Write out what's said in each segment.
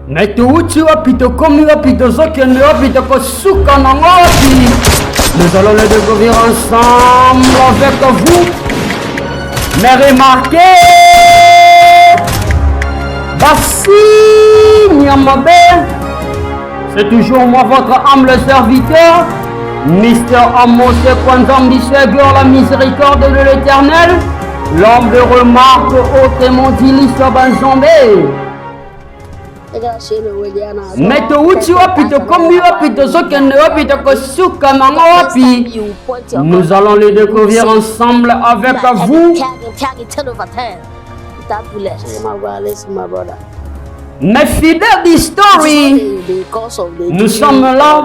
Mais tout tu as pito comme pito zokende pito kosuka nangopi. Nous allons le découvrir ensemble avec vous. Mais remarquez, Bassi Niamabé, c'est toujours moi votre humble serviteur, Mister Amos Kwanzambi Seigneur, la miséricorde de l'Éternel, l'homme de remarque autrement dit l'histoire Banzambé. Mais tu pito comme pito zokende pito kosuka nangopi. Nous allons le découvrir ensemble avec vous. Mes fidèles d'History, nous sommes là.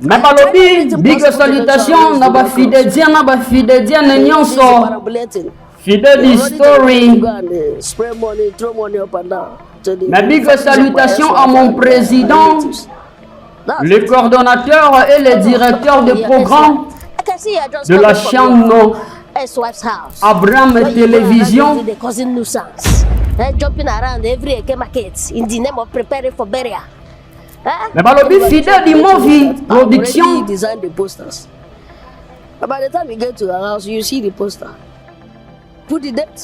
Mais balobi, big salutation, naba fidèle nyonso. Fidèle d'History. Mais big salutation à mon président, le coordonnateur et le directeur de programme de la chaîne Abraham Télévision. Mais balobi fidèle du Movie Production.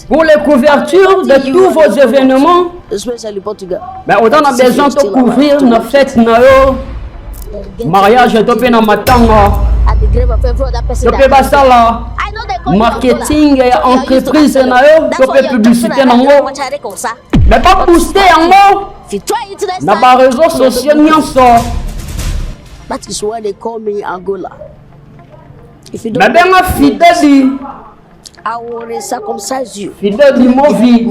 Pour les couvertures de tous vos événements, mais autant on a besoin de couvrir nos fêtes, nos mariages, na matanga, topé basala, marketing et entreprise, topé publicité, mais pas booster en mots. Na ba réseaux sociaux nyonso. That is why they call me Angola. If you don't be fidèle, I will circumcise you. Fidèle du Movie.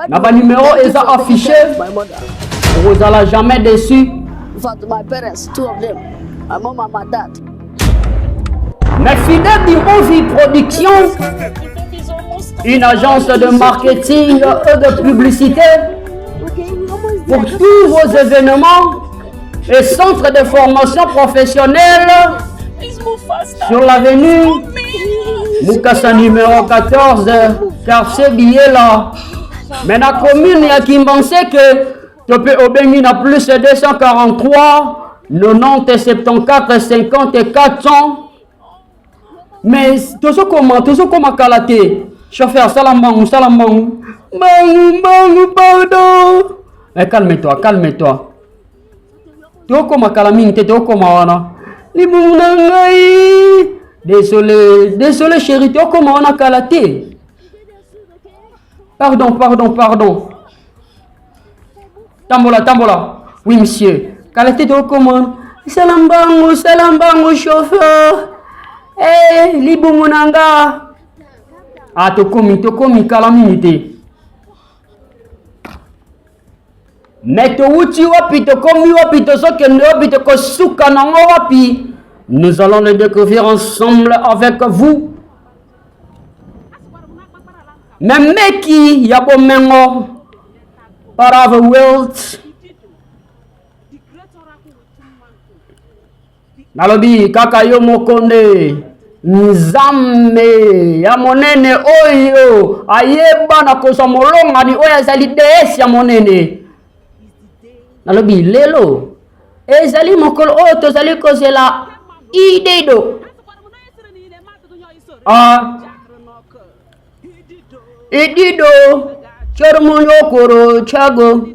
Na ba numéro est affiché. Vous allez jamais déçu. My parents, two of them, my mom and my dad. Mais fidèle du Movie Production, une agence de marketing et de publicité pour tous vos événements et centres de formation professionnelle sur l'avenue Mukasa numéro 14, quartier Biela. Mais la commune y a qui pensait que tu peux obéir à plus de 243 90 74 50 400. Mais toujours comment calaté. Chauffeur, salam bangou, pardon. Mais calme-toi. Tu comment calamine, tu comment wana. Désolé chérie, tu comment on a calaté. Pardon. Tambola. Oui monsieur. Calaté tu comment. Salam bangou, chauffeur. Libumunanga. Ah, tokomi calamité. Mais nous allons le découvrir ensemble avec vous. Même meki yabo mengo para the world. Nalobi kaka yo mokonde. Nzambe ya monene oyo ayeba na kosa molonga ni oyo azali DS ya monene. Nalobi lelo ezali mokolo oyo tozali kozela idedo. Idido chormuyo koro chago.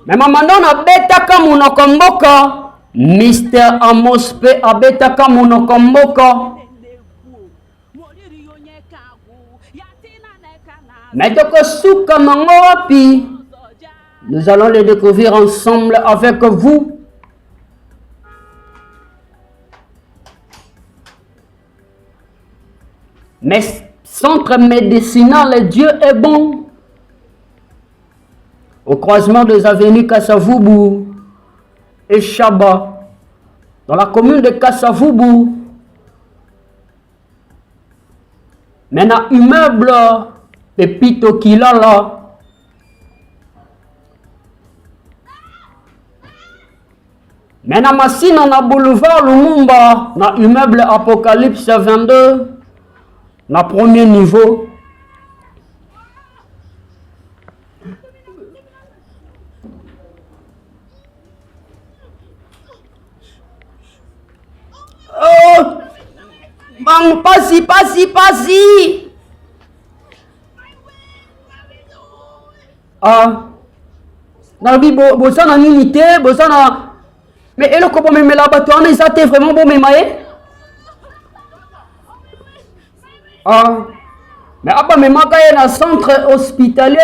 Mema mandona betaka munoko mboka. Mister Amos P. Abetaka Monokomboka. Metoko Suka Mangoapi. Nous allons les découvrir ensemble avec vous. Mais centre médicinal, Dieu est bon. Au croisement des avenues Kassavubu et Chaba, dans la commune de Kassavubu. Maintenant, immeuble Pepito Kilala. Maintenant, machine na boulevard Lumumba, na immeuble Apocalypse 22, na premier niveau. Oh, bang, pasi. Ah, nabi bosa na unité, bosa na. Mais elle comment même la bateau, on est vraiment bon même Ah, mais après même quand il y a un centre hospitalier,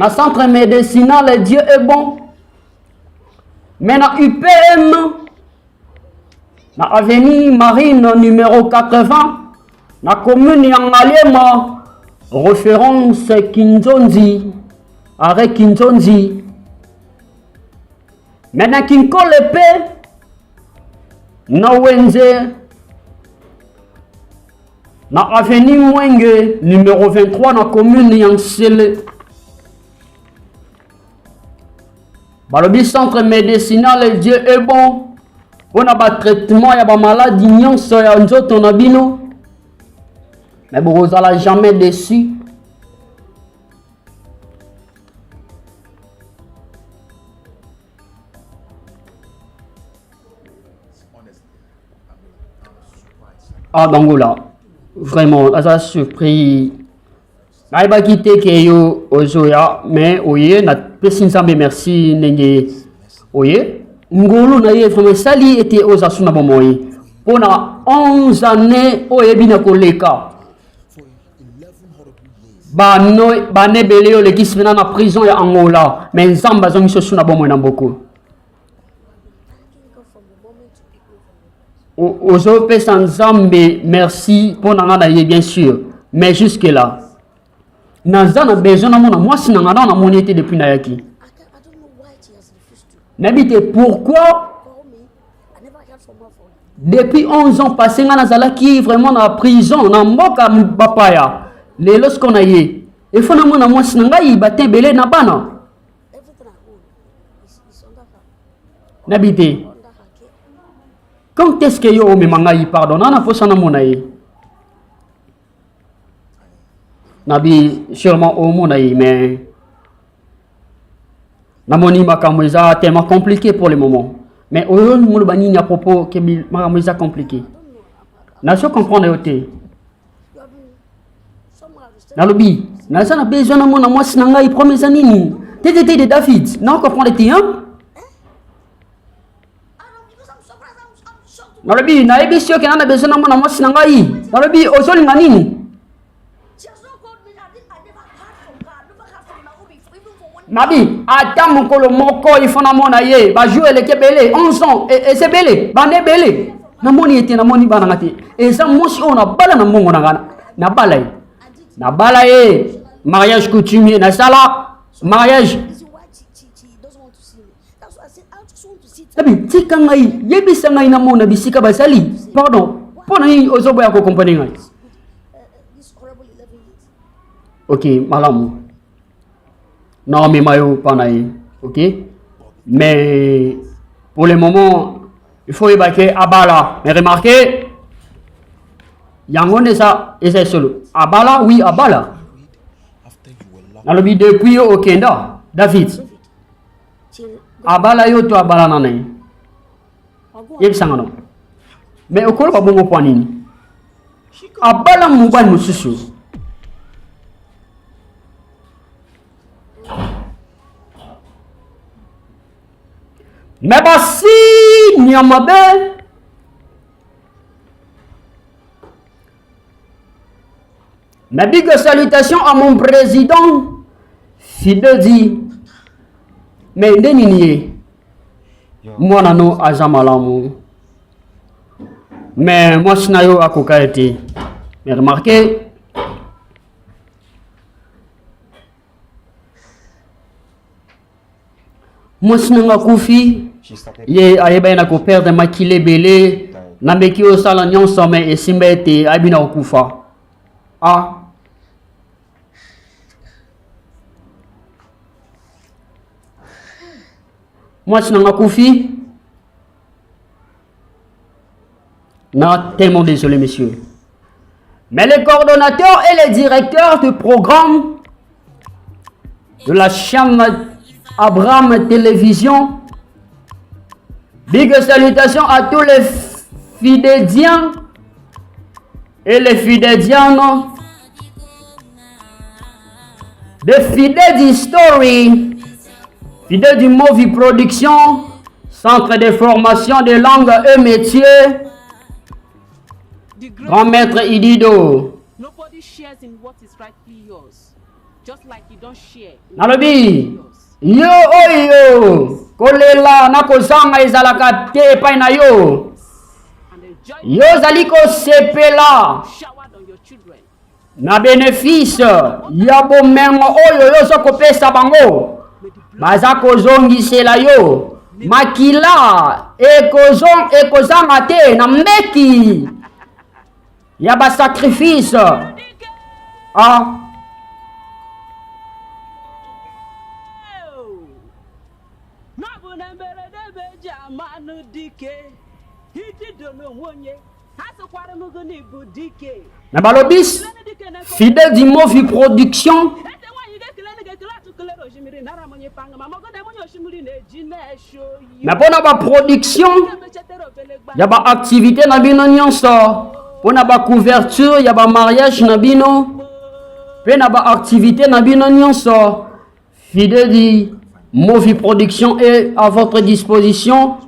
un centre médicinal, Dieu est bon. Mais dans UPM, dans avenue Marine numéro 80, la commune Yangalema, référence Kinzonzi, arrêt Kinzonzi. Maintenant, Kinko l'épée, na Wenze, na avenue Mwenge, numéro 23, na commune Yansele. Le centre médicinal, Dieu est bon. On a un traitement, il y a des maladies, il y a un bino. Mais vous n'allez jamais déçu. Ah, donc là, vraiment, ça surpris. Je n'ai pas quitté Keyo Ozoya, mais oui, na personne sambe merci nenge oui. Ngolo na ye vraiment sali était aux asuna bomoyi. Pona 11 années oye bina koleka. Bane beleo le kismena na prison ya Angola, mais nzamba zongi sosuna bomoyi na mboko. Ozo pesa nzambe merci pour nanga ye bien sûr, mais jusque là naza na besoin na mona mwasi nanga na moni était depuis na yaki. N'habite pourquoi depuis 11 ans passés nga nazala qui vraiment na prison na mboka bapaya les lorsqu'on a yé il faut na mona mwasi nanga yi batin belé na bana n'habite. Quand est-ce que yo me mangai pardon na faut sana mona yi nabi sûrement au mona yi mais namoni makambo eza tellement compliqué pour le moment mais oyo mulu banini à propos que makambo eza compliqué na so comprendre yote nalobi na ça na besoin na mona mwasi na ngai promesa nini tete de David na comprendre ti hein nalobi na ebi sio ke na besoin na mona mwasi na ngai nalobi ozolinga nini Nabi, ata mokolo moko il faut na mona ye, ba jouer le kebele 11 ans et c'est belé, bande belé. Na moni ete na moni bana ngati. Et ça mosi ona bala na mongo na ngana. Na bala. Na bala ye, mariage coutumier na sala, mariage. Nabi, tika ngai, yebisa ngai na mona bisika basali. Pardon. Pona ni ozobo ya ko comprendre ngai. OK, malamu. Non, mais mayo panaï, ok. Mais pour le moment, il faut évacuer Abala. Mais remarquez, Yangon ça et c'est solo. Abala, oui, Abala. Dans le but depuis au Kenda, David. Abala yo to Abala nanay. Yeb sangano. Mais au col pas bon point ni. Abala mouban mususu. Mais basi Niamabe mais big salutations à mon président Fidel dit mais ndeni moi nano azamalamu mais moi sinayo akokaete mais remarquez moi sinanga kufi ye ayeba na ko perdre makile belé na meki o sala nyonso mais esimba ete abina okufa ah moi sinanga kufi Non, tellement désolé, messieurs. Mais les coordonnateurs et les directeurs de programme de la chaîne Abraham Télévision, big salutations à tous les fidéliens et les fidélianes, des fidèles d'History, fidèles du Movie Production, Centre de formation des langues et métiers, Grand Maître Idido. Nobody shares in what is rightfully yours, just like you don't share. Nalobi, yo oyo, kolela na kozanga ezalaka te epai na yo. And the joy Yo zali kosepela showered on your children. na bénéfice ya bomengo oyo yo so kopesa bango. Baza kozongisela yo. Makila ekozanga te na mbeki ya ba sacrifice. Ah. Na balobis, fidèle du Movie Production, na pona ba production, ya ba activité na bino nyonso, pona ba couverture, ya ba mariage na bino, pe na ba activité na bino nyonso, fidèle du Movie Production est à votre disposition.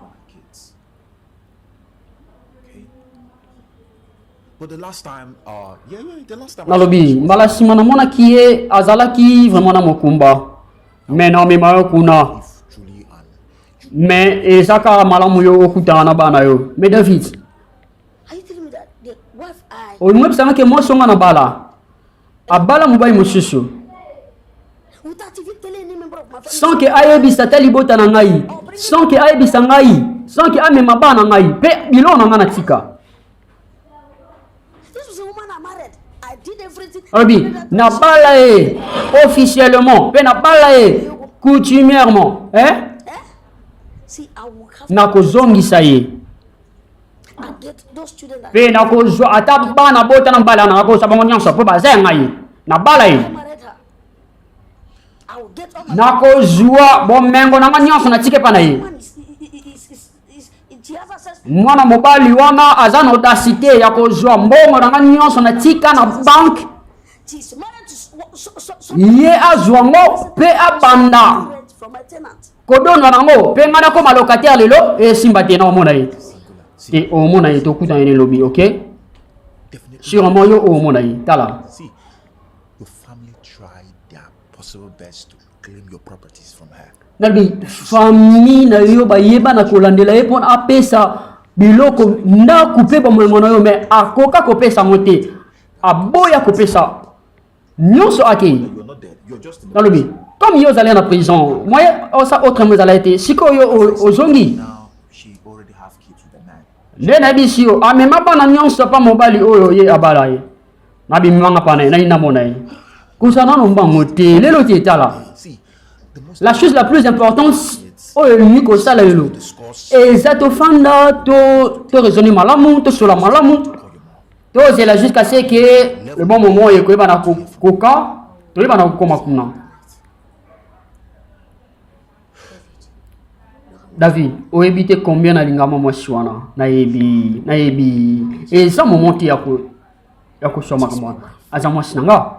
But the last time, the last time. Nalobi, mbala sima na mona kie azalaki vraiment na mokumba. Mais non, mais mayo kuna. Truly and Mais ezaka malamu yo okutana na bana yo. Mais David, Are you telling me that the wife I oyimwe bisanga ke mo songa na bala. Abala mubai mususu. without even telling any member of my family? Sans que ayebisa tali bota na ngai. Sans que ayebisa ngai. Sans que amema bana ngai. Pe bilo na ngana tika. This was a woman I married. I did everything. Obi, na bala e officiellement, pe na bala e coutumièrement, hein? See, I will have Na kozongisa ye. I get those children that Pe na kozwa ata bana bota na bala na ko sabango nyonso po baza ngai. Na bala e. I married her. I will get all my Na kozwa bomengo na nyonso na tike pa na ye. woman she has access. Mwana mobali wana aza na audacité ya kozwa mbongo na nyonso na tika na bank. She's married to so Ye azwa ngo pe abanda. rent from my tenant. Kodonwa nango pe ngana ko malocataire lelo e simba te na omona ye. Te omona ye to kuta ene lobi, OK? definitely. Sûrement yo omona ye. Tala. See, your family tried their possible best to claim your properties from her. Nalbi famille na yo ba yeba na kolandela ye pona apesa biloko na couper ba mwana yo mais akoka kopesa mote. Aboya kopesa. Nyonso ake. You're not dead. You're just in the Nalobi. Comme yo allé en prison, moi ça autre moi allé été. Siko yo ozongi. now. She already have kids with the man. Le nabi sio amema bana nyonso pa mobali oyo ye abala ye. Nabi manga pana na ina mona ye. Kusana no mbango te lelo te tala. See, the most La chose la plus importante oyo ni ko sala yelo. Exacto fanda to raisonner malamu, to sola malamu. To c'est là jusqu'à ce que le bon moment ye ko bana koka, to le bana koma kuna. David, oebite combien na lingama mwasi wana na yebi eza momenti ya ko soma kama aza mwasi nanga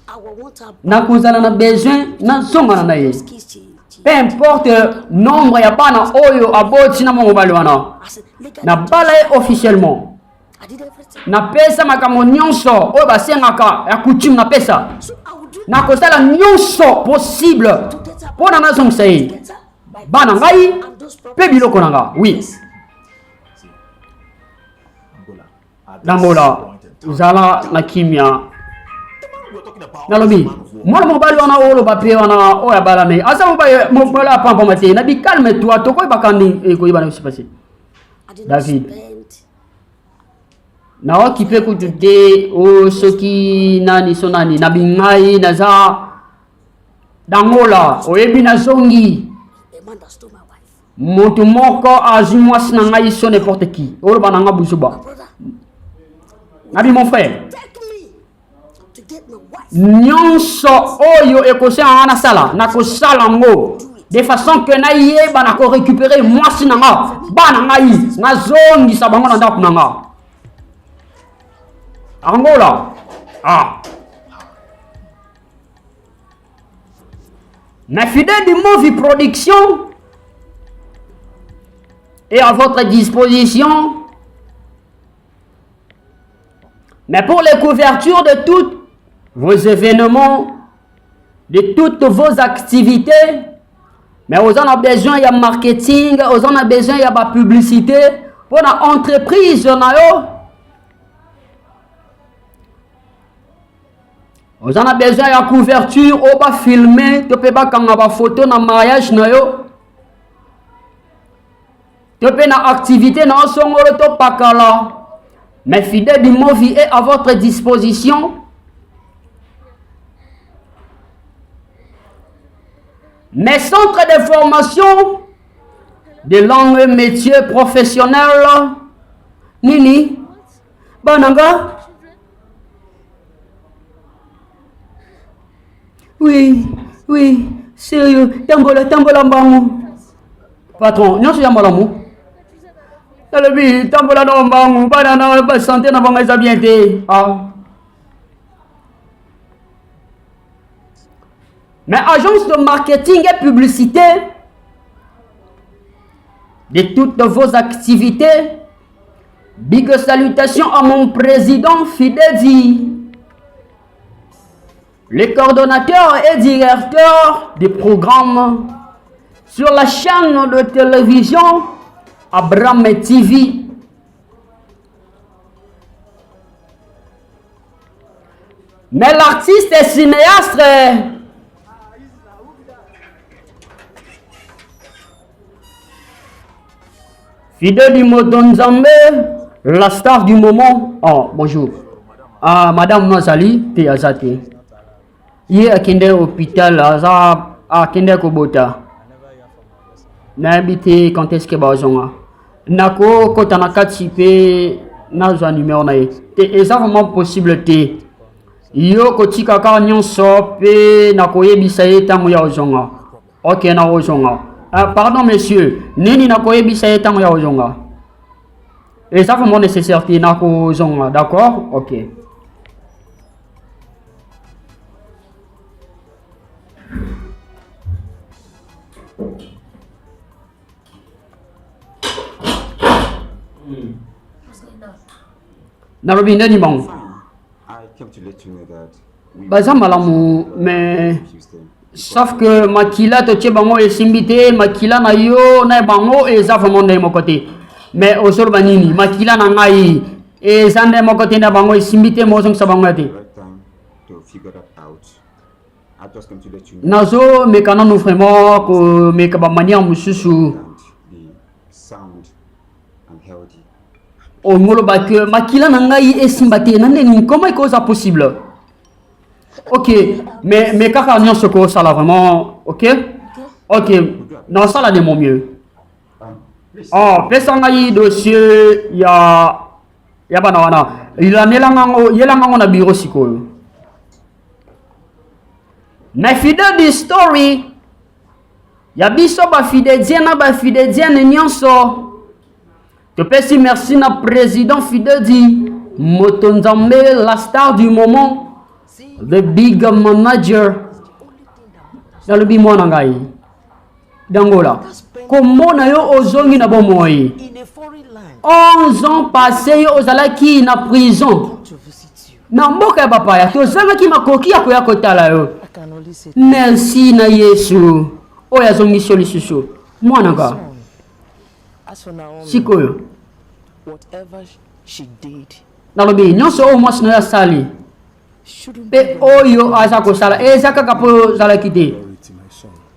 I will want her na kozala na besoin na zonga na ye kids. peu importe nombre ya bana oyo aboti na mobali wana I said, look at na bala ye officiellement I did everything. na pesa makambo nyonso oyo basengaka ya coutume na pesa So I will do na kozala nyonso possible mpona nazongisa ye get her by bana ngai and those mpe properties. biloko na nga oui Angola. At this Nangola point in time, zala na kimia we're talking about nalobi man of war. mwana mobali wana oloba pe wana oyo abala ne aza mobali apampama te na bikalme toi tokoyebaka ndenge ekoyeba na yosi pase I did not David. spend. naoki mpe kutu te o soki nani so nani na bingai naza dangola oyebi nazongi A man that stole my wife. Moto moko azumwasi na ngai so n'importe qui. Olo bananga busuba. Brother, Nabi mon frère. take me to get my wife. Nyonso oyo ekose ana sala na ko sala ngo de façon que na yeba na ko récupérer mwasi na nga bana ngai na zongi sa bango na ndako na nga. Angola. Ah. Mais fidèle du Movie Production est à votre disposition. Mais pour les couvertures de tous vos événements, de toutes vos activités, mais vous en avez besoin, il y a marketing, vous en avez besoin, il y a la publicité, pour l'entreprise, vous en avez besoin, il y a couverture, on va filmer, tu peux pas quand on va photo dans le mariage, tu peux une activité dans son auto pakala. Mais fidèle du Movie est à votre disposition. Mes centres de formation de langue métier professionnel Nini Bananga. Oui, sérieux, tambola mbangu. Patron, non c'est tambola mou. Tambola no mbangu, bana santé na banga bien été. Ah. Mais agence de marketing et publicité de toutes vos activités, big salutations à mon président Fidedi, le coordonnateur et directeur des programmes sur la chaîne de télévision Abraham TV. Mais l'artiste et cinéaste Fidèle du Modonzambe, la star du moment. Oh, bonjour. Ah, Madame Nazali, te azate. Hier, à Kende hôpital, à Kende Kobota. N'habité quand est-ce que bazonga. Nako, quand on a katipé, n'a numéro nae. Te exactement possible te. Yo, kotika kanyon sope, nako yebisaye tamu ya ozonga. Ok, na ozonga. Pardon, monsieur. Nini na koyebisa etango ya ozonga. Et ça vraiment nécessaire ti na ko ozonga, d'accord? OK. Na robi ndani bang. I came to let you know that Baza malamu mais sauf que makila to che bango e simbité makila na yo na bango e za vraiment ndai mo côté mais osor banini makila na ngai e zande mo côté na bango e simbité mo song sa bango ati right time to figure that out. I just came to let you know nazo me kana no vraiment ko me ka ba mania mususu that the sound and healthy. o ngolo ba que makila na ngai e simbate nande ni comment est ça possible? Ok, mais kaka nyon soko ça là vraiment, ok? Ok, non ça là de mon mieux. Oh, pesanga yi dossier ya bana wana. Ila nelangango, yelangango na bureau sikoyo. Mais fidèle du story, ya biso ba fidèle nyonso. Te pesi merci na président fidèle di Motonzambe, la star du moment. The big manager dans le bimona ngai d'Angola. Comment na yo ozongi na bomoi 11 ans passés yo ozalaki na prison na mboka ya bapaya tozangaki makoki ya koya kotala yo. Merci na Yesu oyo azongisi lisusu mwana nga sikoyo whatever she did nalobi nyonso oyo mwasi na yo asali pe oyo aza kosala eza kaka po zalaki te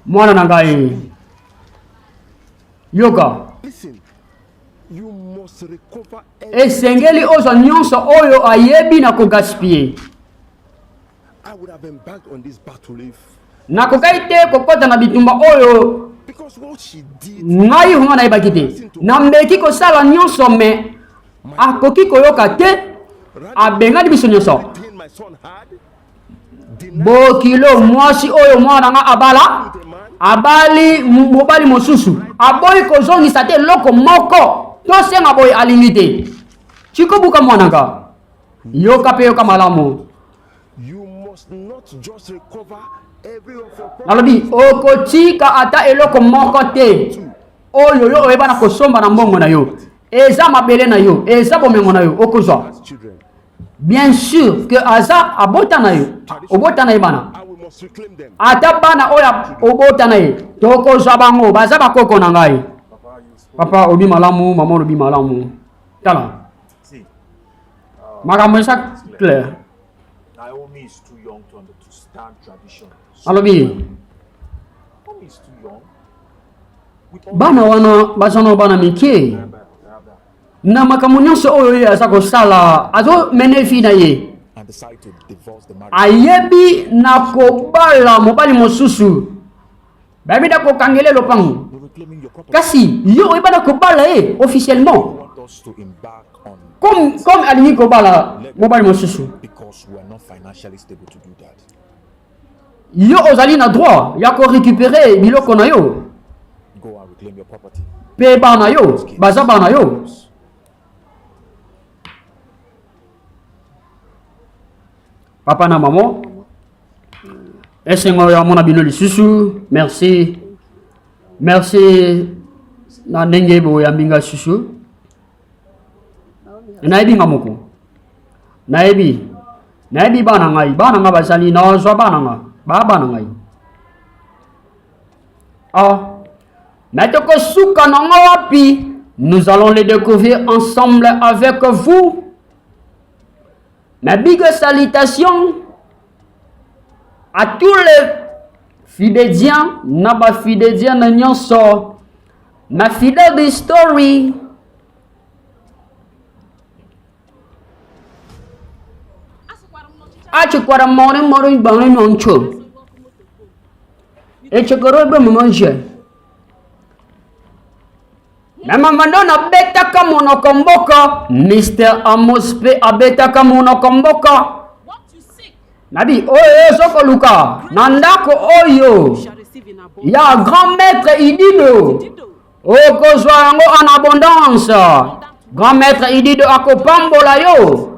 mwana na ngai yoka esengeli ozwa nyonso oyo ayebi na kogaspie nakokai te kokota na bitumba oyo Because what she did, ngai hunga na yebaki te na meki kosala nyonso me akoki koyoka te abengani biso nyonso pain my son had, bokilo mwasi oyo mwana nga abala abali mobali mosusu aboyi kozongisa te eloko moko tosenga boye alingi te chikobuka mwananga yoka pe yoka malamu you must not just recover every of your property. nalobi okotika ata eloko moko te oyo yo oyeba na kosomba na mbongo na yo eza mabele na yo eza bomengo na yo okozwa Children, bien sûr que aza abota na yo obota na ye bana and we must reclaim them. ata bana oyo obota na ye tokozwa bango baza bakoko na ngai papa obi malamu mama obi malamu tala See, makambo eza clair Naomi is too young to understand tradition. alobi Naomi is too young. With all bana wana baza na bana mike na makambo nyonso oyo ye aza kosala azomene fi na ye And decide to divorce the marriage. ayebi na kobala mobali mosusu bayebi na kokangela lopango We're reclaiming your property. kasi yo oyeba na kobala ye officiellement We want us to embark on comme alingi kobala mobali mosusu because we are not financially stable to do that. yo ozali na droit ya korécupérer biloko na yo Go and reclaim your property. mpe bana yo baza bana yo papa na mama esengo ya mona bino lisusu merci na ndenge boyambi nga lisusu nayebi nga moko nayebi bana ngai bazali nazwa bana nga bana ngai mais tokosuka nango wapi nous allons les découvrir ensemble avec vous. Ma big salutation à tous les fidéliens, naba fidéliens na nyonso, ma fidèle de story. Achikwara mori bang nyoncho. Echekoro be manje. Na mamandona beta kamono komboka, Mr. Amos P abeta kamono komboka. What you seek, Nabi oyo soko luka, nandako oyo. you shall receive in abundance. Ya grand maître Idido. Dido, Okozwa yango en abondance. Grand maître Idido akopambola yo.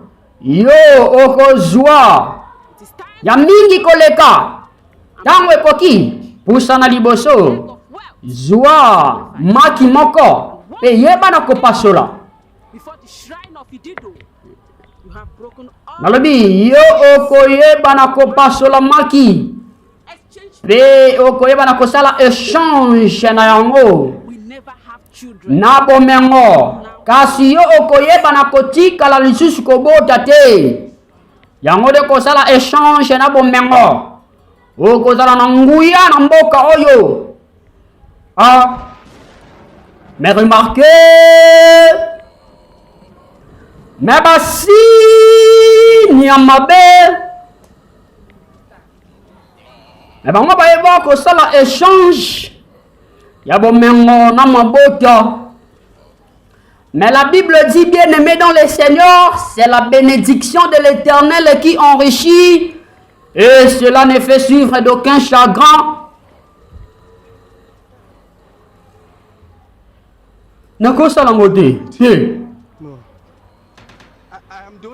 Yo okozwa. it is time Ya mingi koleka. Tango ekoki, pusana liboso. of wealth Zwa maki moko. Pe yeba na kopasola. before the shrine of Idido. You have broken all Nalobi yo okoyeba na kopasola maki. exchange. Pe okoyeba na kosala échange na yango. We never have children. Na bomengo. Kasi yo okoyeba na kotikala lisusu kobota te. Yango de kosala échange na bomengo. Okozala na nguya na mboka oyo. Mais remarquez, mais basi nyamabe, mais bango ba eba ko sala échange ya bomengo na mabota. Mais la Bible dit bien aimé dans le Seigneur, c'est la bénédiction de l'Éternel qui enrichit et cela ne fait suivre d'aucun chagrin. Nakosala ngote te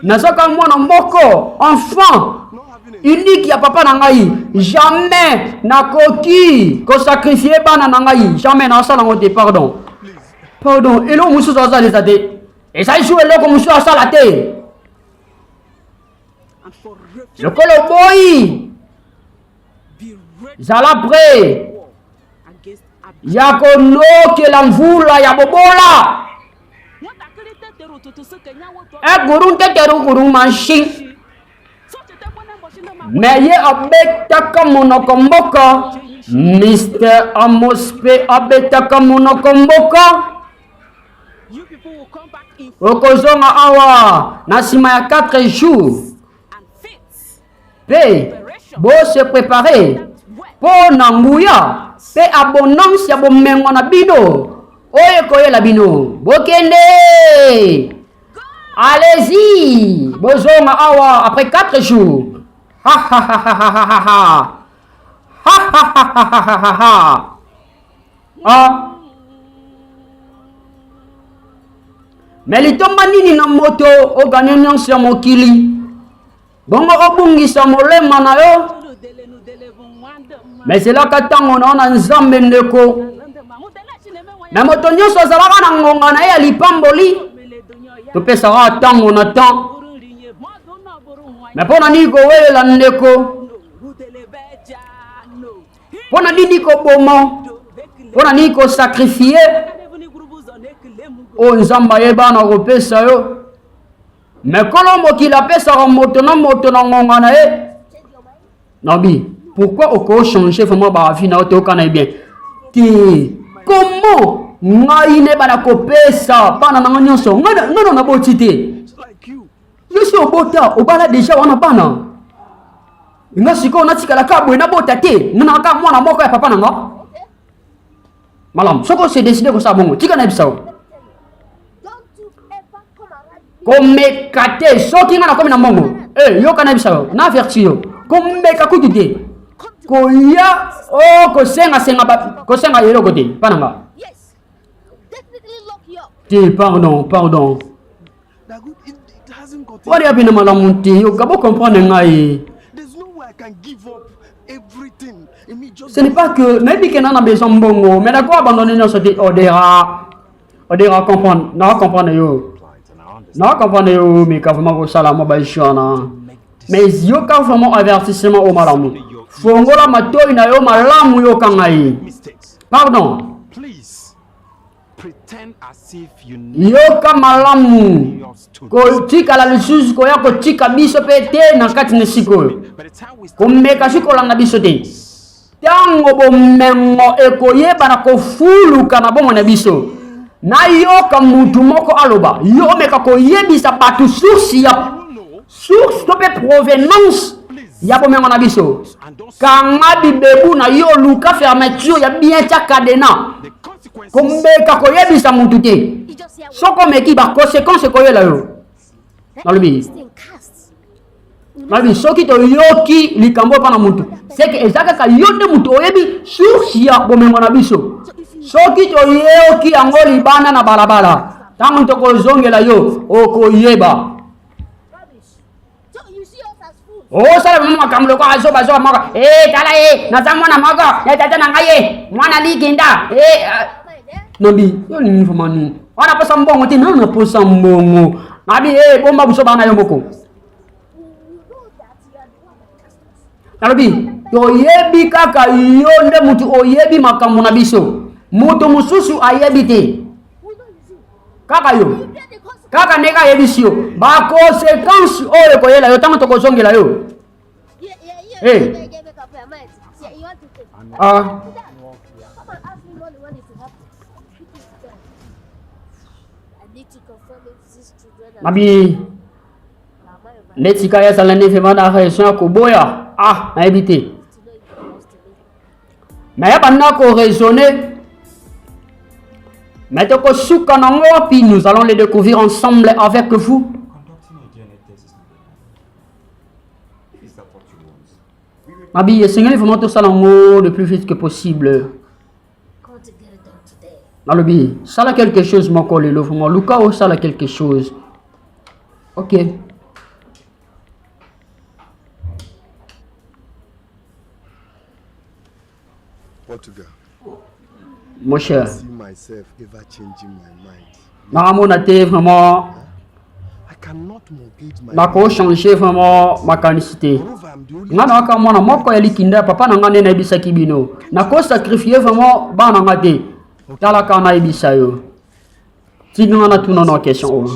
nazaka mwana moko enfant unique ya papa na ngai jamais nakoki kosakrifie bana na ngai jamais nasala ngote pardon eloko mosusu asalisa te ezali su eloko mosusu asala te And for refuge, lokolo boyi be ready zala pre against Abimelech. ya konokela mvula ya bobola What a created the root to seek a young eguru nteteru guru manshi so to take one and washing them out. me ye abetaka monoko mboka Mr. Amos P abetaka monoko mboka You people will come back in okozonga awa na nsima ya 4 jours and fit pe bose prepare that well. mpo na nguya pe abondance ya bomengo na bino oyo koyela bino bokende. Allez-y, bozonga awa après 4 jours. Ha ha ha ha ha ha ha ha. Ha ha ha ha ha ha ha. Ah. Mais litomba nini na moto oganye nyonso ya mokili. Bongo obungisa molema na yo. Mais c'est là que tango na nzambe ndeko. Mais moto nyonso azalaka na ngonga na ye ya lipamboli. Topesaka tango na temps. Mais pona nini kowelela ndeko. Pona nini koboma. Pona nini kosakrifie. O nzamba yeba na kopesa yo. Mais kolombo kila pesa moto na ngonga na ye. Nabi, pourquoi oko changer vraiment ba vie na oto kana bien? Ti comment ngai ne bana kopesa bana na nyonso ngana na botite. Yo si obota obala déjà wana bana. Nga siko na tikala kabwe na bota te. Ngana ka mwana moko ya papa na nga. Malam, soko se décider ko sa bongo. Tika na bisao. Komekate soki ngana komi na mbongo. Yo kana bisao. Na averti yo. Komeka kutite. Koya kosenga yelo kote. Pananga. Yes. Definitely lock you up. Ti pardon. It hasn't got What happened to malamunti? Yo gabo comprendre ngai. There's no way I can give up everything. Ce n'est pas que maybe qu'on a besoin de bongo, mais d'accord abandonner nos sorties odera comprendre. Non comprendre yo. Non comprendre yo mais quand vraiment ça la mobile shona. Mais yo quand vraiment avertissement au malamu. Fongola matoi na yo malamu yo kangai. Pardon. Please pretend as if you Yo kamalamu. Ko tika la lisusu ko ya ko tika biso pete na kati ne siko. Ko meka siko la na biso te. Tango bomengo ekoyeba na kofuluka na bomo na biso. Na yo ka mutu moko aloba. Yo meka koyebisa batu source to pe provenance ya bomengo na biso. Kanga bibebu na yo luka fermeture ya bien tia cadena. Kombeka koyebisa mutu te. Soko meki ba conséquence koyela yo. Nalobi. Nalobi soki to yoki likambo pa na mutu. C'est que ezaka ka yonde mutu oyebi source ya bomengo na biso. Soki to yoki yango libana na balabala. Tango to kozongela yo okoyeba. Oh sala mama kamlo ko aso baso maka. Tala na mwana maka. Tata na ngaye. Mwana liginda. Nabi, yo ni mfamani. Wana posa mbongo te nana posa mbongo. Nabi bomba buso bana yo moko. Nabi, yo yebi kaka yonde mutu oyebi makambo na biso. Mutu mususu ayebi te. Kaka yo. Kaka neka yebi sio. Ba conséquence oyo koyela yo tango to kozongela yo. Nabi netika ya salane fe mana réaction ko boya na éviter mais ya bana ko raisonner mais to ko suka nango puis nous allons les découvrir ensemble avec vous. Nabi Seigneur vraiment tout ça le plus vite que possible. Nalobi ça là quelque chose mon collègue vraiment Luka ou ça là quelque chose. OK. Portugal. Mon cher. I see myself ever changing my mind. Naramona te vraiment I cannot mortgage my nako changer vraiment ma canicité. Ngana ka mwana moko ya likinda papa na ngane na ibisa kibino. Nako sacrifier vraiment bana ngate. Tala kana ibisa yo. Tigna na tuna na question.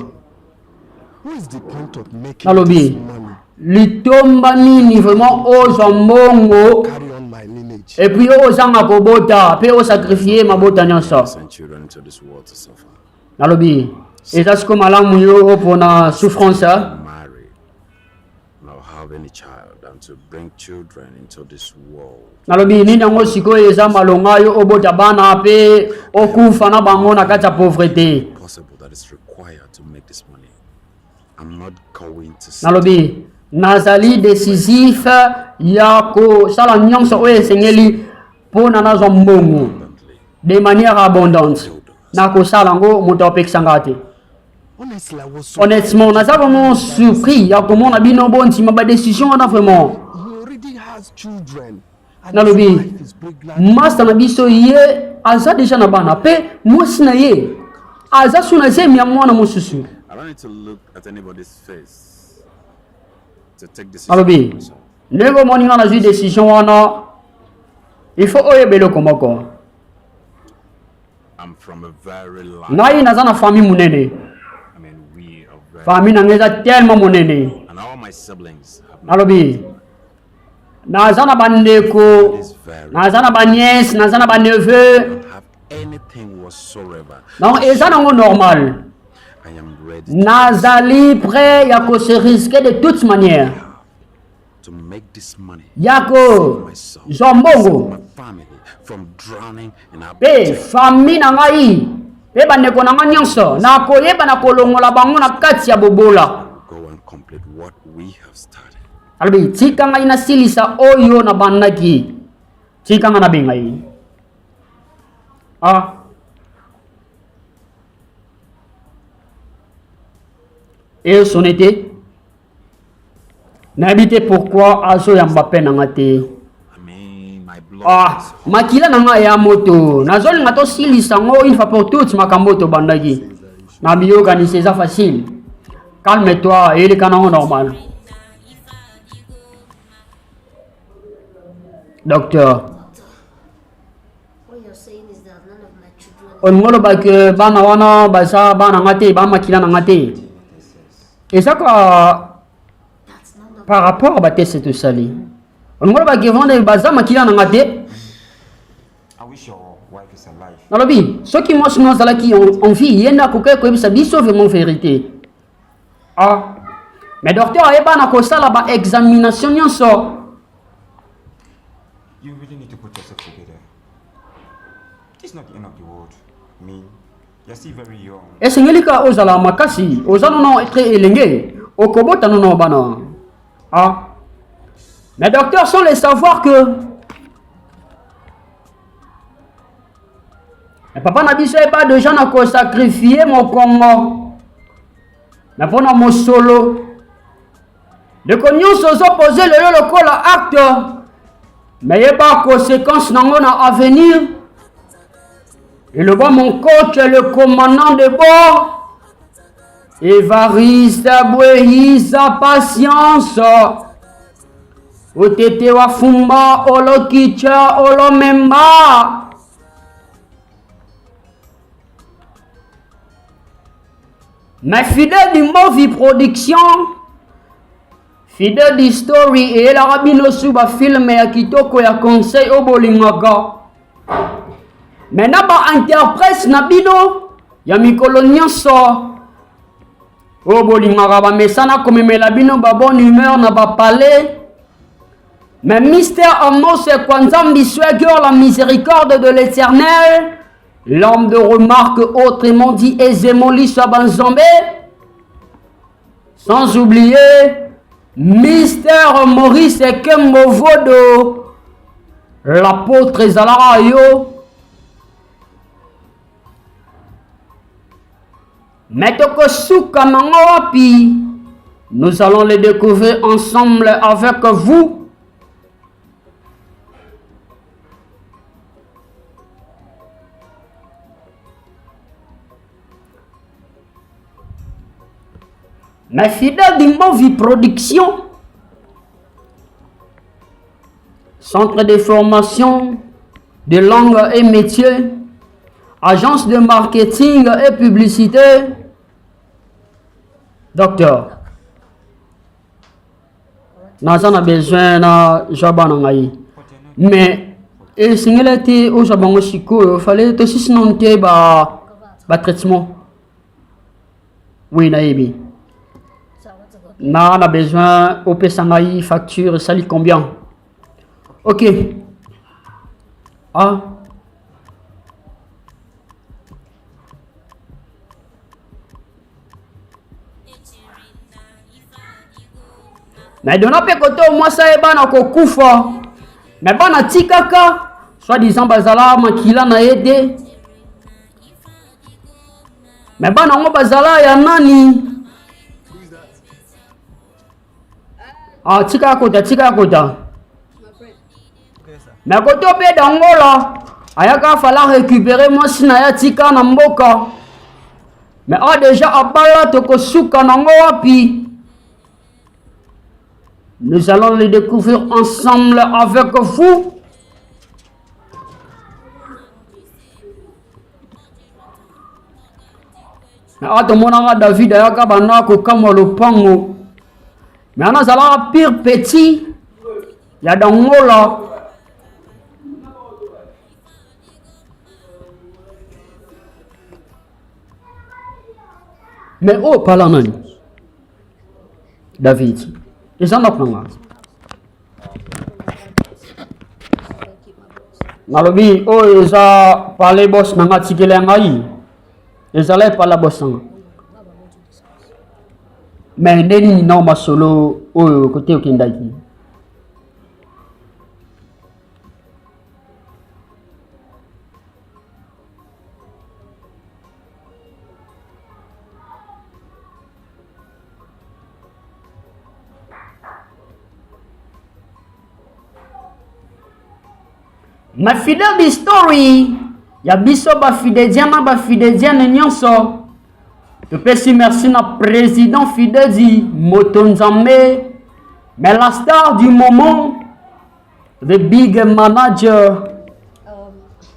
Who is the point of making Nalobi. this money? Litomba nini vraiment oza mbongo. Carry on my lineage. Et puis ozanga kobota, pe o sacrifier mabota nyonso. Send children into this world to suffer. Nalobi. Eza siko malamu yo pona souffrance. Marry. Now how have any child than to bring children into this world. Nalobi nini yango sikoyo eza malonga yo obota bana pe okufa na bango na kati ya pauvreté. Possible that is required to make this money. I'm not going to sit Nalobi nazali décisif ya ko sala nyonso oyo esengeli mpona nazwa mbongo abundantly. de manière abondante na kosala ngo moto apekisanga te. Honestly, I was so Honnêtement, naza vraiment surpris ya komona bino bondima ba décision wana vraiment. he already has children. And Nalobi his wife is pregnant. master na biso ye aza deja na bana pe mwasi na ye aza su na zemi ya mwana mosusu. I don't need to look at anybody's face to take this. Nalobi ndenge omoni nga nazwi décision wana il faut oyeba eloko moko. I'm from a very large. Ngai naza na famille monene, I mean, we are very. famille na ngai eza tellement monene. And all my siblings have not Nalobi naza na bandeko, naza na baniese, naza na baneveu, have anything whatsoever. donc eza nango normal. I am ready Nazali prêt ya ko se risquer de toute manière. to make this money. Yako zombongo My family from drowning in our pe famille na ngai pe bandeko na ngai nyonso na koyeba na kolongola bango na kati ya bobola. go and complete what we have started. Albi tika ngai na silisa oyo na bandaki tika ngai na bengai et son été n'habité pourquoi azo ya Mbappé na ngate. I mean, my blood is Makila na nga ya moto nazolinga to silisa ngo une fois pour toutes makambo to bandaki na biyoka ni c'est facile. Calme-toi, il est canon normal. Docteur, What you're saying is that none of my children on ngolo ba ke bana wana basa bana ngate ba makila na ngate. Et ça quoi that's none of par rapport à ba test tout sali. On ngolo ba ke vendre basa makila na ngate. I wish your wife is alive. Nalobi, ceux qui mangent nos alaki en vie, yenda koke ko bisa biso vraiment vérité. Mais docteur ayeba na ko sala ba examination nyonso. You really need to put yourself together. This is not the end of the world. I mean, you're still very young. Esengelika ozala makasi, ozala no etre elenge, okobota no bana. Mais docteur, sans les savoir que mais papa n'a dit pas de gens à sacrifier mon Congo. Mais pour mon solo. De cognon se sont posés le local acte. Mais il n'y a pas de conséquences dans à venir. Et le voit mon coach, le commandant de bord. Évariste Bouéhisa patience. Otete Wafumba, Olo Kicha, Olo Memba. Mais fidèle du Movie Production, fidèle du story et la rabino suba film ya kitoko ya conseil au bolingaka. Mais na ba interprète na bino ya mikolo nyonso au bolingaka ba mesana komemela bino ba bonne humeur na ba palais. Mais mystère Amos et Kwanzambi Swagger la miséricorde de l'Éternel. L'homme de remarque autrement dit aisément Sabanzambé. Sans oublier Mystère Maurice Kembovodo, l'apôtre Zalarayo. Metoko Suka Mangoapi, nous allons les découvrir ensemble avec vous. Mais fidèle du Movie Production, centre de formation de langue et métiers, agence de marketing et publicité, docteur. Naza na besoin na jaba na ngai. Mais et singilati o jabango siko, fallait to sisnonte ba traitement. Oui, naïbi. so I want to go On a besoin au Pessangaï, facture, ça lui combien? Ok. Ah. Mais de notre côté, moi, ça est ban à Koufa. Mais ban à Tikaka, soit disant Bazala, Makila na aidé. Mais ban à Bazala, ya nani? Ah, Tika Kota. Mais côté au pays d'Angola, Ayaka fallait récupérer moi Sinaya Tika Namboka. Mais déjà à Bala Tokosuka Nangoapi. Nous allons les découvrir ensemble avec vous. Mais à David Ayaka Banako Kamalo Pango. Mais on a pire petit. Il y a d'Angola. Mais oh, pas la nani. David. Ils en ont plein. Nalobi, oh, ils ont parlé boss nanga tikele ngai. Ils allaient par la boss nanga. Mais neni non ma solo oh côté okindaki. Ma fidèle de story, ya biso ba fidèle nyonso. Je peux si merci na président fidèle di Motonzambe, mais la star du moment, the big manager.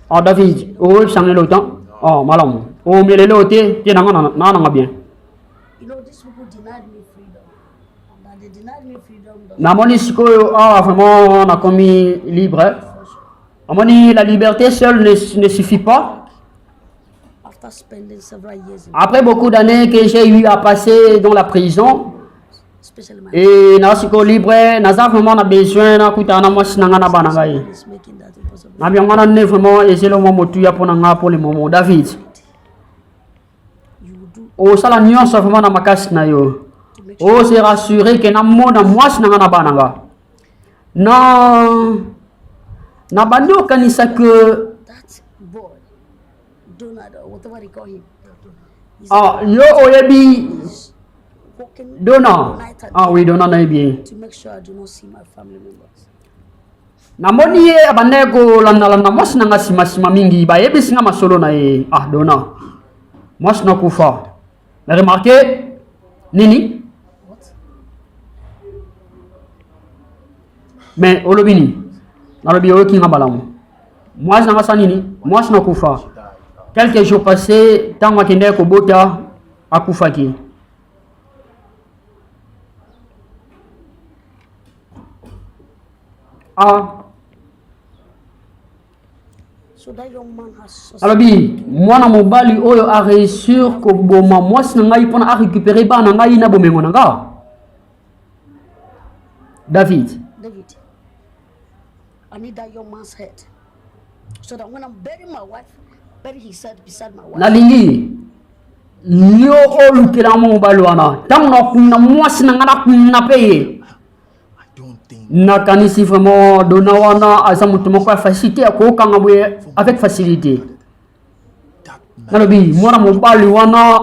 Oh David, oh changé le temps. Oh malam. Oh mais le loté, tiens na bien. You know, these people denied me freedom. And they denied me freedom. Na monisiko vraiment on a commis libre. La liberté seule ne suffit pas. After spending several years Après beaucoup d'années que j'ai eu à passer dans la prison, especially my et nasiko libre, naza vraiment na besoin na kutana mwasi nanga na bana ngai. is making that impossible. Na bien ngana ne vraiment essayer le moment tu ya pona nga pour le moment David. You will do O sala nyonso vraiment na makasi na yo. O se rassurer que na mona mwasi nanga na bana nga. Non. Na bandi okanisa que that boy, Donald, or whatever they call him. He's yo oyebi working Dona. night and Ah oui, Dona na bien. to make sure I do not see my family members. Namoni ye abande ko landa mwasi nanga sima mingi ba yebi singa masolo na ye. Ah Dona. Mwasi na kufa. Mais remarquez nini? What? Mais olobini. Nalobi oyo kinga balamu. Mwasi nanga sanini? Mwasi na kufa. Quelques jours passés, tant makende ko bota akufaki. Ah. So that young man has Alobi, mwana mobali oyo a réussir ko boma mwasi nanga ipona a récupérer ba nanga ina bomengo nanga. David. I need that young man's head. So that when I'm burying my wife, bury his head beside my wife. Nalingi. Yo olukela mo mobali wana. Tango na kuna mwasi nanga na kuna peye. Nakanisi vraiment Dona wana aza mutu moko ya facilité ya kokanga boye avec facilité. Nalobi mwana mobali wana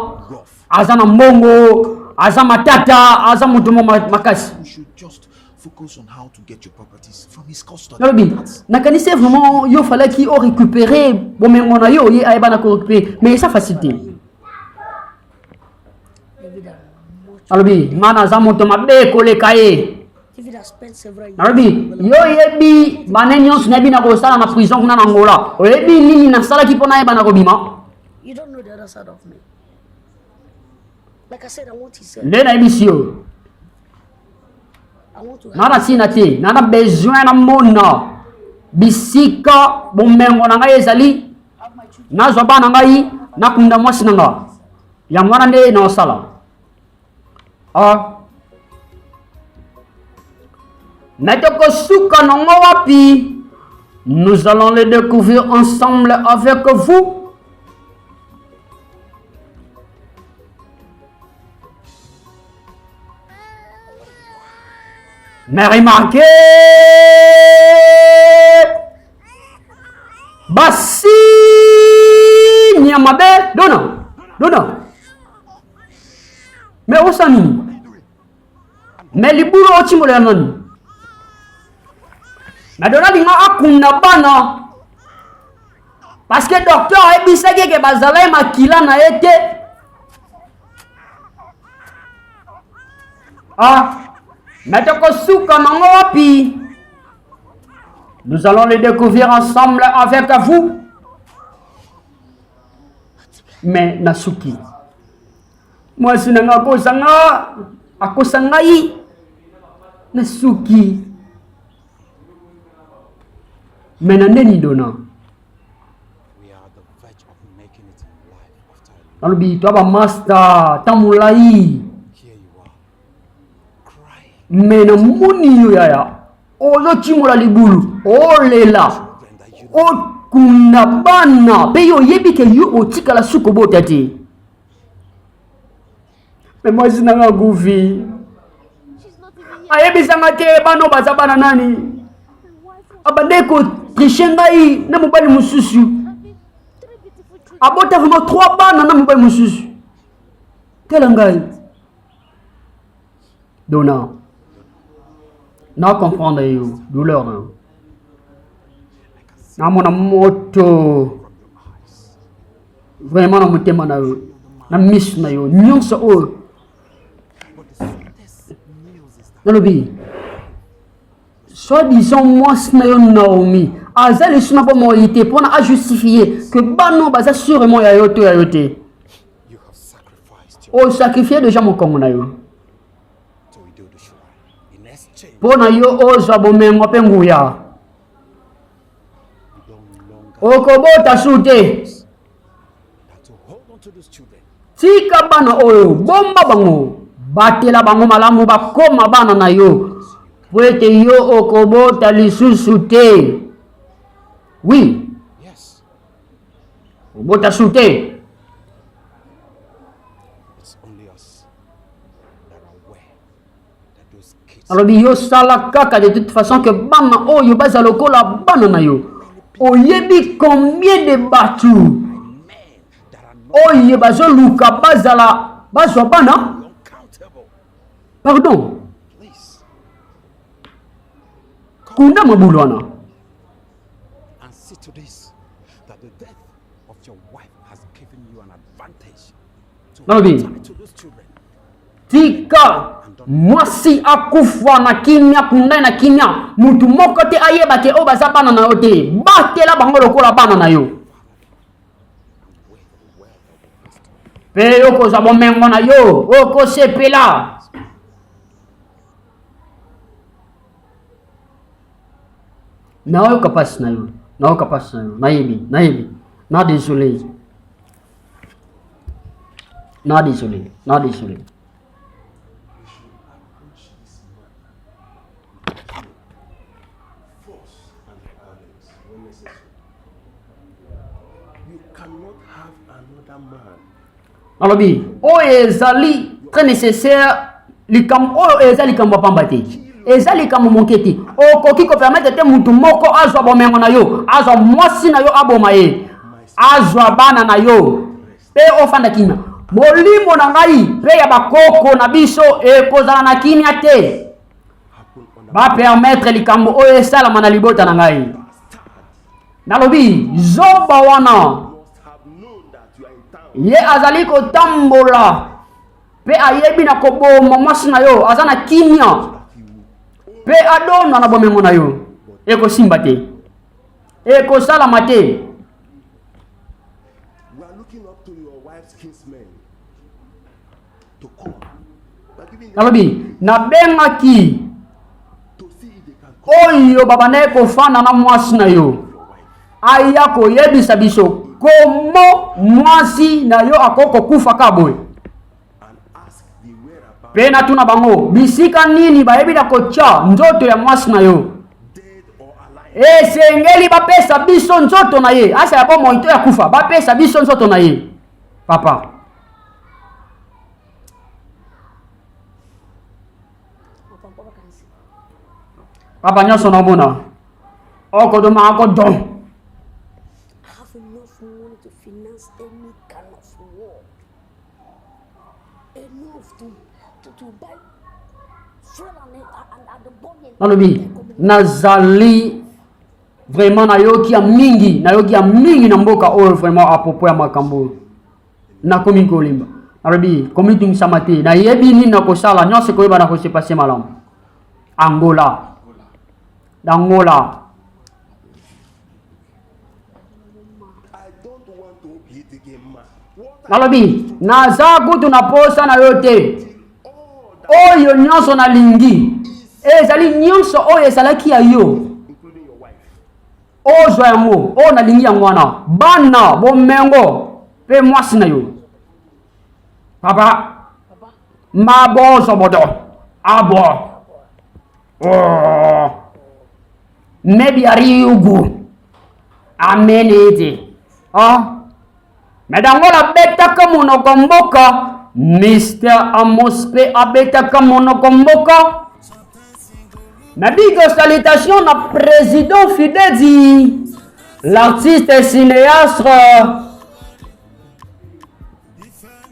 aza na mbongo, aza matata, aza mutu mo makasi. You should just focus on how to get your properties from his custody. Nalobi nakanisi vraiment yo fallait qu'il o récupérer bomengo na yo ye ayeba na ko récupérer mais ça facilité. Nalobi mana aza mutu mabe koleka ye. David has spent several years. Nalobi yo yebi bane nyonso na bina ko sala na prison kuna na Angola. Oyebi nini na sala ki pona yeba na ko bima. You don't know the other side of me. Like I said, I want his head. Nde na yebi si yo. I want to have Nana sina te, nana besoin na mona. Bisika bomengo na ngai ezali. Nazwa bana ngai nakunda mwasi nanga. Ya mwana nde na osala. Ah. Metoko suka nango wapi? Nous allons les découvrir ensemble avec vous. Mais remarquez, basi nyamabe dona. Mais où ça ni? Mais libulu ochimole nani? Mais dona binga akunda bana. Parce que docteur ebisaki ke bazalai makila na ete. Nous allons les découvrir ensemble avec vous. Mais Nasuki, moi je n'ai pas Nasuki. Mais Nandeni Dona. Albi, toi ba master, tamulai. Mais na moni yo yaya. Ozo chimola libulu. Olela. Okuna bana. Pe yo yebi ke yo otika la sukobo tati. Mais moi je n'ai pas gouvi. Ayebi sangate bano bazabana nani. Abandeko trishengai na mobali mususu. Abota vraiment 3 bana na mobali mususu. Quel ngai? Dona. Na comprendre yo douleur na. Na mona moto. Vraiment na motema na yo. Na miss na yo nyonso o. Nalobi. Soi-disant moi na yo Naomi. Azali suna pas moralité pour na justifier que bano baza sûrement ya yote. O sacrifier déjà mon kongo na yo. Pona yo oza bomengo pe nguya. Okobota sute. Tika bana oyo bomba bango. Batela bango malamu bakoma bana na yo. Pwete yo okobota lisusu te. Oui. Yes. Okobota sute. Alors yo sala kaka de toute façon que bana oyo baza lokola bana na yo. Oyebi combien de batu oyo bazo luka bazala bazwa bana? Pardon. Kuna mabulwana. And see to this that the death of your wife has given you an advantage to those children. Tika mwasi akufa na kimya kunai na kimya mutu moko te ayeba ke o baza bana na yo te batela bango lokola bana na yo pe yoko za bomengo na yo oko sepela na yo kapasi na yo nayebi na désolé Alobi, o ezali très nécessaire likambo o ezali likambo pamba te. Ezali likambo monketi. Okoki ko permettre te mutu moko azwa bomengo na yo, azwa mwasi na yo aboma ye. Azwa bana na yo. Pe ofanda kimia. Molimo na ngai pe ya bakoko na biso ekozala na kimia te. Ba permettre likambo o esala mana libota na ngai. Nalobi, zoba wana. Ye azali ko tambola pe ayebi na koboma mwasi na yo azana kimia pe adona na bomengo na yo eko simba te eko salama te. Nalobi na bengaki oyo babane kofana na mwasi na yo aya koyebisa biso komo mwasi na yo akoko kufa kabwe Pe na tuna bango bisika nini bayebila kocha nzoto ya mwasi na yo. Esengeli bapesa biso nzoto na ye. Asa ya bomo ito ya kufa bapesa biso nzoto na ye. Papa. Papa nyonso na mona. Oko do ma ko don. I have enough money to finance any kind of war. Enough to buy fuel and the body. Nalobi nazali vraiment nayoki ya mingi na mboka oyo vraiment à propos ya makambo na komi kolimba. Nalobi komi tungisa te na yebi nini na kosala nyonso koyeba na kose passer malamu. Angola. Nalobi naza kutu na posa na yote oyo nyonso na lingi ezali nyonso oyo ezalaki ya yo ozwa yango oyo na lingi ya mwana bana bomengo pe mwasi na yo papa mabozo bodo abo maybe ariugu amenete Medangola beta kamono komboka Mr. Amos P abeta kamono komboka. Ma big salutation à président Fidedi, l'artiste et cinéaste,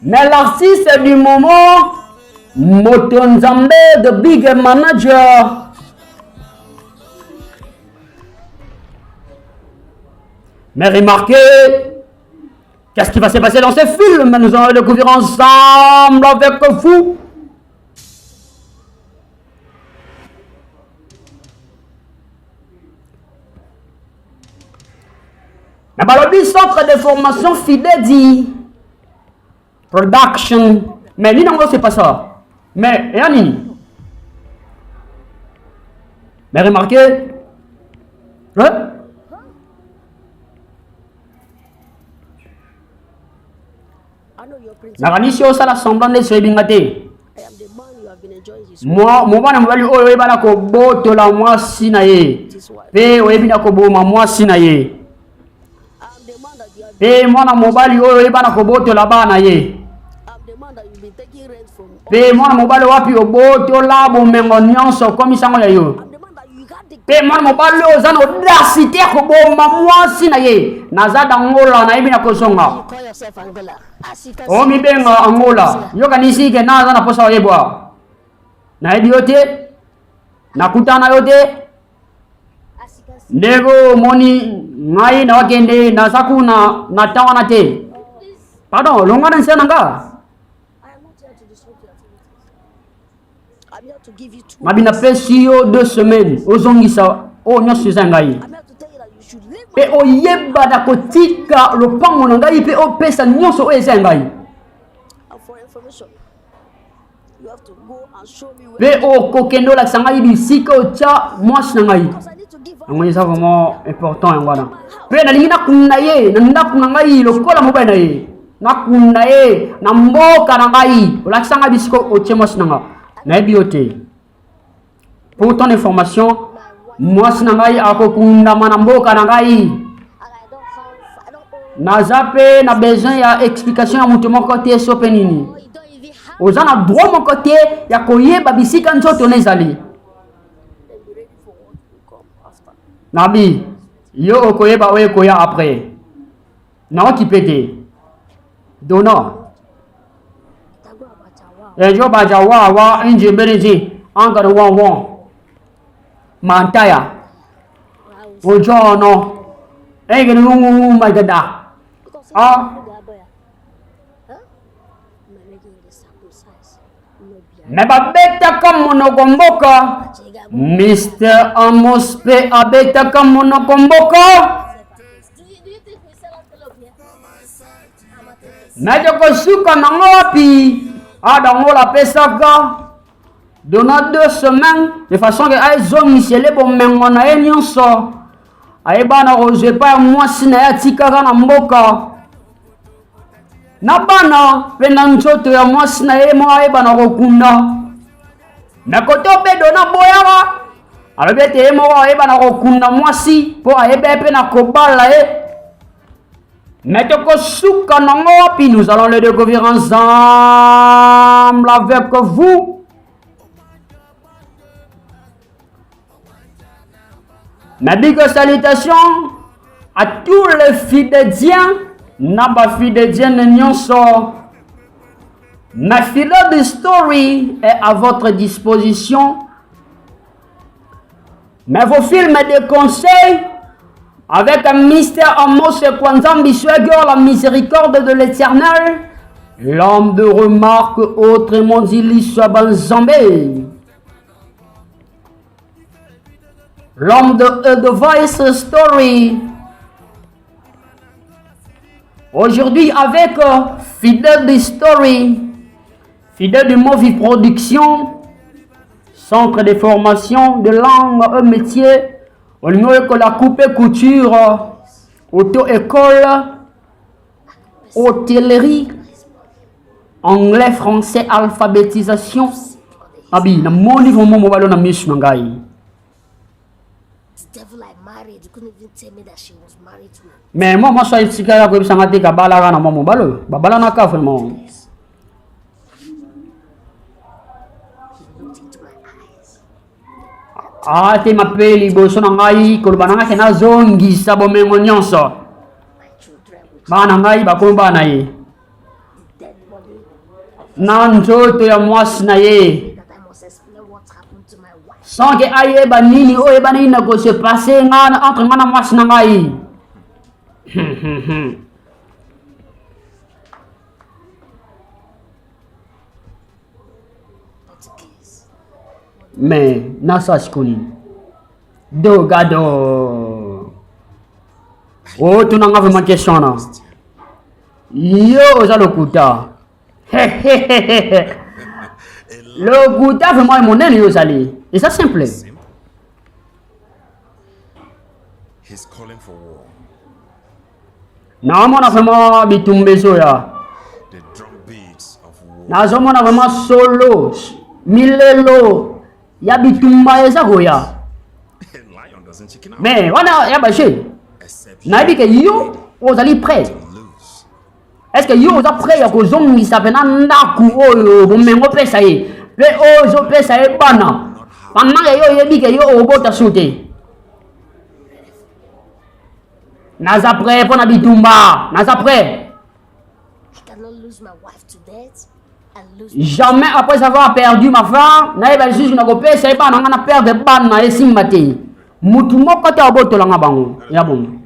mais l'artiste du moment, Motonzambe de Big Manager. Mais remarquez, qu'est-ce qui va se passer dans ce film? Nous allons le découvrir ensemble avec vous. Mais le centre de formation Fidedi Production. Mais ni non, c'est pas ça. Mais Yanni. Mais remarquez. Hein? Naganisho sala semblant de se bingate. Moi bana mobali oyo ebala ko botola mwasi na ye. Pe oyebina ko boma mwasi na ye. Pe mwana mobali oyo ebana ko botola bana ye. Pe mwana mobali wapi obotola bomengo nyonso komisango ya yo. Pe mwana mobali oyo zana audacité ko boma mwasi na ye. Nazada ngola na ebina ko songa. O mi benga Angola. Yoka nisike naza na posa oyebwa. Na ebi yote. Nakutana yote. Nego moni ngai na wakende na saku na tawana te. Pardon, longana nsena nga. Mabina pesi yo 2 semaines. Ozongisa o nyosu zangai. Pe oyeba da kotika lopango na ngai pe opesa nyonso oyo eza ngai. Pe okokende olakisa ngai bisika otya mwasi na ngai. Yango eza vraiment important yango wana. Pe nalingi nakunda ye na ndako na ngai lokola mobali na ye. Nakunda ye na mboka na ngai olakisa ngai bisika otya mwasi na ngai. Nayebi yo te. Pour ton information, mwasi na ngai akokundama na mboka na ngai. Naza pe na besoin ya explication ya mutu moko te sope nini. Oza na droit moko te ya koyeba bisika nzoto nezali. Nabi, yo okoyeba oye koya après. Na okipete. Dona. Ejo baja wa inje bereji anga wa. Mantaya. Ojono. Ege nungu magada. Mebabeta kamonokomboka. Mr. Amos P abeta kamonokomboka. Najoko suka nangopi. Adangola pesaka. Dona 2 semaines de façon que aizo misele bo mengona e nyonso. Aibana oje pa mwasi na ya tikaka na mboka. na bana pe na nzoto ya mwasi na ye moko ayeba na kokunda me kote obedo na boyaka alobi ete ye moko ayeba na kokunda mwasi mpo ayeba pe na kobala ye me tokosuka nango wapi. Nous allons le découvrir ensemble avec vous. Ma big salutation à tous les fidèles. Naba fidèles nyonso. Ma fidèle de story est à votre disposition. Mais vos films de conseils avec un mystère en mot Kwanzambi Swagger, la miséricorde de l'éternel, l'homme de remarque autrement dit l'Issoaban Zambé. L'homme de Voice Story. Aujourd'hui avec Fidèle de Story, Fidèle de Movie Production, centre de formation de langue, un métier, au niveau de la coupe et couture, auto-école, hôtellerie, anglais, français, alphabétisation. Abi, na moni vraiment mobile na miss mangai. Mais moi je suis ici là comme ça ngati ka bala na momo balo babala na ka vraiment ah te m'appelle boso na ngai ko bana nga kena zongi sabo mengo nyonso bana ngai ba ko bana ye na nzoto ya mwasi na ye sans que aye ba nini o e ba nini ko se passer nga entre nga na mwasi na ngai. Mais nasa skuni do gado oh tu n'as vraiment question na yo za lokuta lokuta vraiment mon nene yo zali et ça simple. He's calling for war. Na mona vraiment bitumbezo ya The drum beats of war. na zo mona vraiment solo milelo ya bitumba eza goya Lion doesn't chicken out. mais wana ya baché Except na bi ke yo ozali prêt. lose. Est-ce que yo oza prêt ya kozongisa pena ndaku oyo bomengo pesa ye pe ozo pesa ye bana pendant que yo yebi ke yo obota sute naza prêt pona bitumba naza prêt. Jamais après avoir perdu ma femme, naïba juste na kopé c'est pas na perdre ban na esimate. Mutu moko ta obotola nga bango. Ya bon.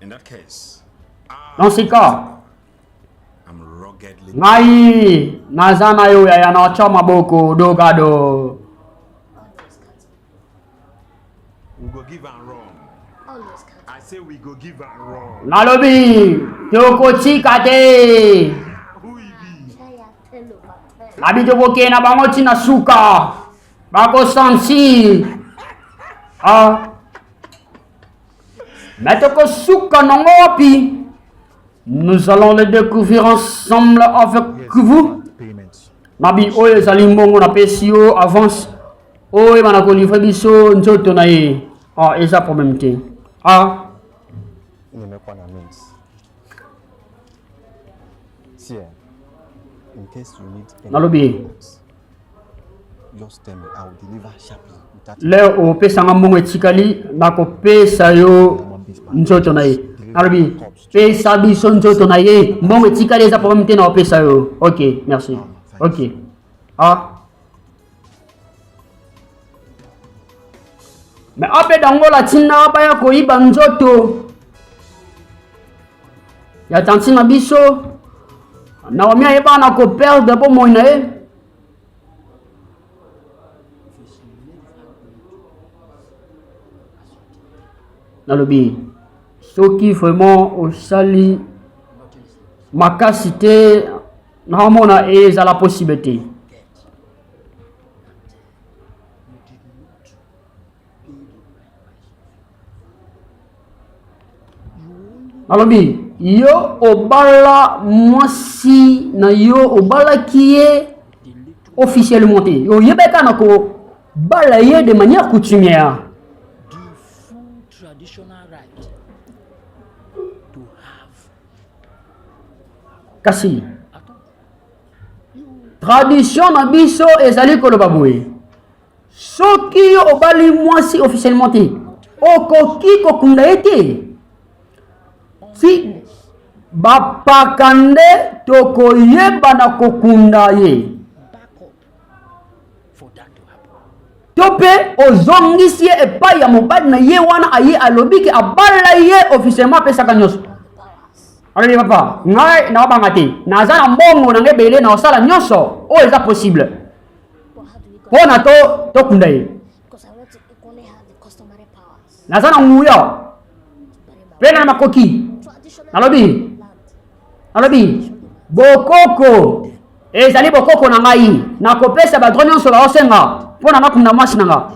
In that case, Dans ce cas, I'm ruggedly. ngai nazana yo ya na chama boko dogado. We go give and run. I say we go give and run. Nalobi, toko chikate. Who he be? Nabi toko kena bango tina suka. Bako sansi. Ah. Mais toko suka nongopi. Nous allons le découvrir ensemble avec vous. Payments. Nabi oyo ezali mbongo na pesi yo avance oyo bana ko livrer biso nzoto na ye. Ah, eza problème te. Ah, You make one means. See, in case you need any nalobi. documents, just tell me. I will deliver sharply without Leo opesanga mbongo etikali nakopesa yo nzoto na ye. Nalobi pesa biso nzoto na ye mbongo etikali eza problème te na opesa yo. Ok, merci. Ok. Ah. Mais ape dangola tina baya koyiba nzoto ya tanti na biso na omi ayeba na ko perdre po moi na ye. Nalobi soki vraiment osali makasi te naomona eza la possibilité. Nalobi yo obala mwasi na yo obala qui est officiellement te yo yebeka na ko bala ye de manière coutumière. The full traditional right to have. Kasi tradition na biso ezali koloba boye soki yo obali mwasi officiellement te okoki kokunda ye te si bapakande tokoyeba na kokunda ye to mpe ozongisi ye epai ya mobali na ye wana aye alobi ke abala ye officiellement apesaka nyonso. Allez papa, ngai na banga te. Naza na mbongo na ngebele na osala nyonso. O eza possible. Pona to kunda ye. Because I want to only have the customary powers. Naza na nguya. Pena na makoki. Alobi. Bokoko. Ezali bokoko na ngai. Na kopesa ba droit nyonso la osenga. Pona na kunda masi na nga.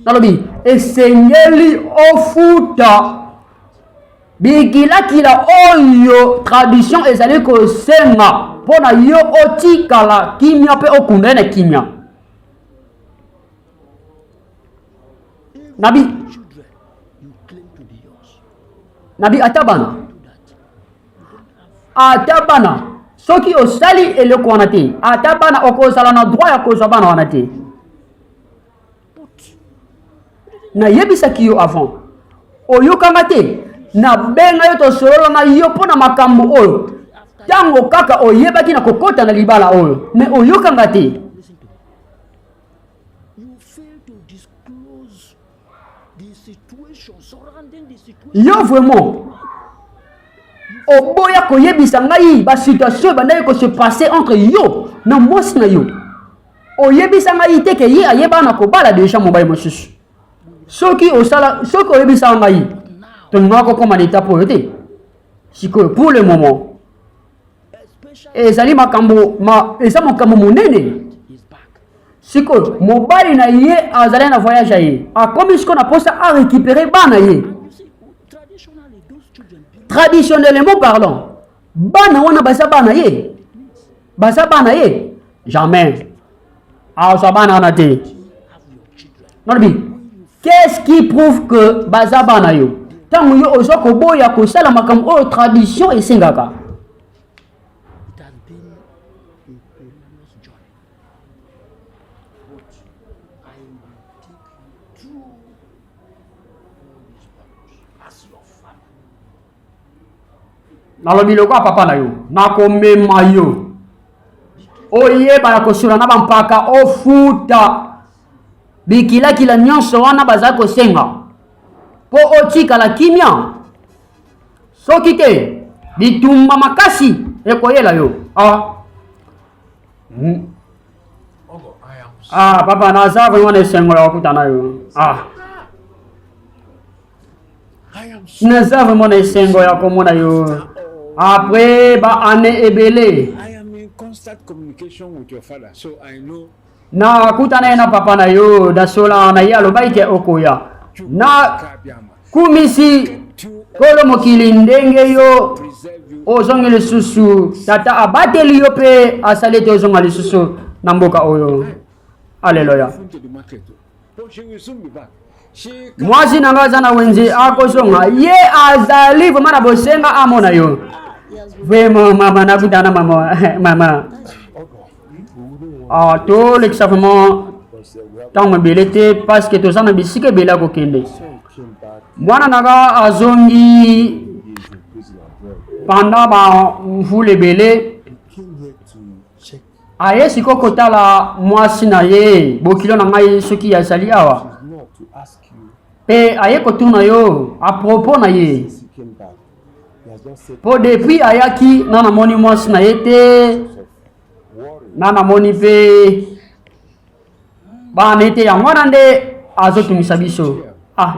Nalobi, esengeli ofuta bikila oyo tradition ezali kosenga pona yo otikala kimia pe okunda na kimia. Nabi atabana soki osali eloko wana te atabana okozala na droit ya kozwa bana wana te. Na yebisaki yo avant oyokanga te na benga yo tosolola na yo pona makambo oyo tango kaka oyebaki na kokota na libala oyo me oyokanga te. You fail to disclose the situation surrounding the situation. Yo vraiment oboya koyebisa ngai ba situation bandai ko se passer entre yo na mwasi na yo oyebisa ngai te ke ye ayeba na kobala deja mobali mosusu. Soki oyebisa ngai tonga ko koma l'étape oyo te sikoyo pour le moment ezali makambo eza makambo monene sikoyo mobali na ye azali na voyage ye akomi sikoyo na posa a récupérer bana ye. Traditionnellement parlant bana wana baza bana ye jamais aza bana wana te. Qu'est-ce qui prouve que baza bana yo tango yo ozoko boya ko sala makambo o tradition esengaka. It has been a perilous journey. But I will take you through all these battles as your father. Nalobi lokwa papa na yo nakomema yo oyeba na kosula na bampaka ofuta bikila nyonso wana baza kosenga po otikala kimia soki te bitumba makasi ekoyela yo. Papa naza vraiment esengo ya kokuta na yo. Naza vraiment esengo ya komona yo après ba ane ebele. I am in constant communication with your father, so I know. Na kutana na papa na yo da sola na ya lobai ke okoya na kumisi kolo mokili ndenge yo ozonga lisusu tata abateli yo pe asalete ozonga lisusu na mboka oyo. Haleluya. Mwasi na ngaza na wenzi akosonga ye azali vuma na bosenga amona yo vraiment mama na kutana mama to l'ex vraiment tango belete parce que to sana bisike bela ko kende mwana naga azongi pendant ba mvule bele aye sikoko tala mwasi na ye bokilo na ngai soki ya sali awa pe aye kotuna yo a propos na ye po depuis ayaki nana moni mwasi na ye te nana moni pe bana ete ya mwana nde azotumisa biso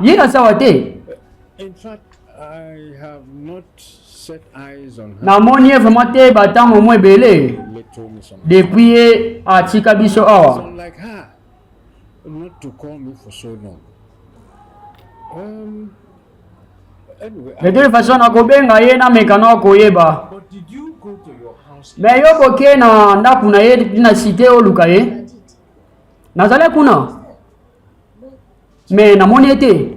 ye azawa te. In fact, I have not set eyes on her. Namoni ye vraiment te batango mo ebele depuis ye atika biso awa. Like her, not to call me for so long. De toute façon, nakobenga ye na mekano koyeba. But did you go to your house? Mais yo boke na ndaku na ye na cité oluka ye. Nazale kuna. Mais namoni ete.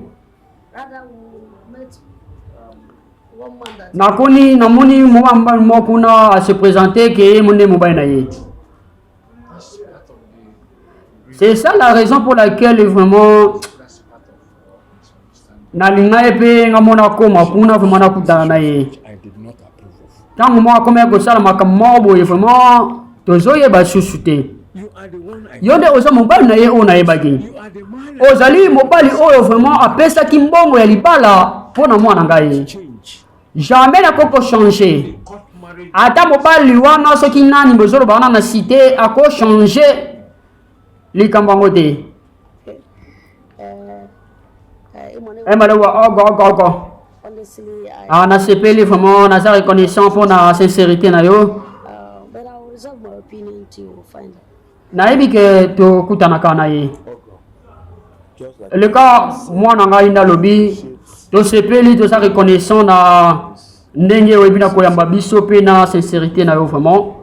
Rather, we met one man that Namoni mo kuna se présenter que monde mobile na ye. C'est ça la raison pour laquelle vraiment na linga epe ngamona koma kuna vraiment nakutana na ye. I did not approve of. Tango mo akoma ko sala makambo boye vraiment tozoye ba susute. You are the one I. Yonde oza mobali na ye o na ye baki. You are the man. Ozali mobali oyo vraiment apesa kimbongo ya libala pona mwana ngai. Change. Jamais na koko changer. Got married. Ata mobali wana soki nani bozolo bana na cité ako changer likambango te. Ogo. honestly, Na sepeli vraiment na reconnaissant pour na sincérité na yo. but I will reserve my opinion to find out. Nayebi ke to kutanaka na ye. Le cas mwana ngai na lobi to sepeli to sa reconnaissant na ndenge oyebi na koyamba biso pe na sincérité na yo vraiment.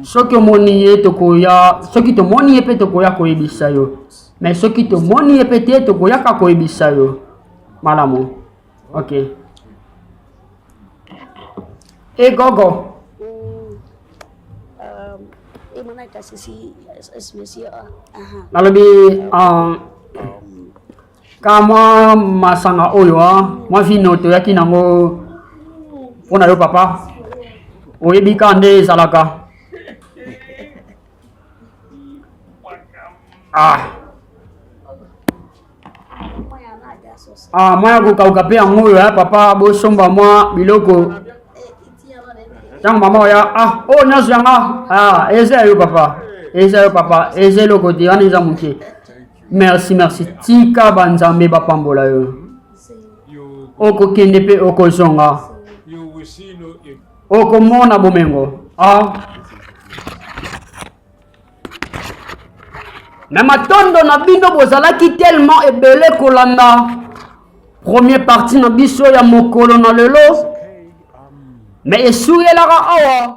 Soki omoni ye tokoya, soki tomoni ye pe tokoya koyebisa yo. Mais soki tomoni ye pe te tokoyaka koyebisa yo. Malamu. Ok. Et gogo. Nalobi kama masanga oyo mwa vino toyaki nango mpona yo papa oyebi ka nde ezalaka. Mwa kokauka pe yango oyo ya papa bosomba mwa biloko ntango mama oya oyo nyonso yanga eza yo papa eza eloko te wana eza moke. Merci tika banzambe bapambola yo okokende pe okozonga okomona bomengo. Mais matondo na bino bozalaki tellement ebele kolanda première partie na biso ya mokolo na lelo mais esuyelaka awa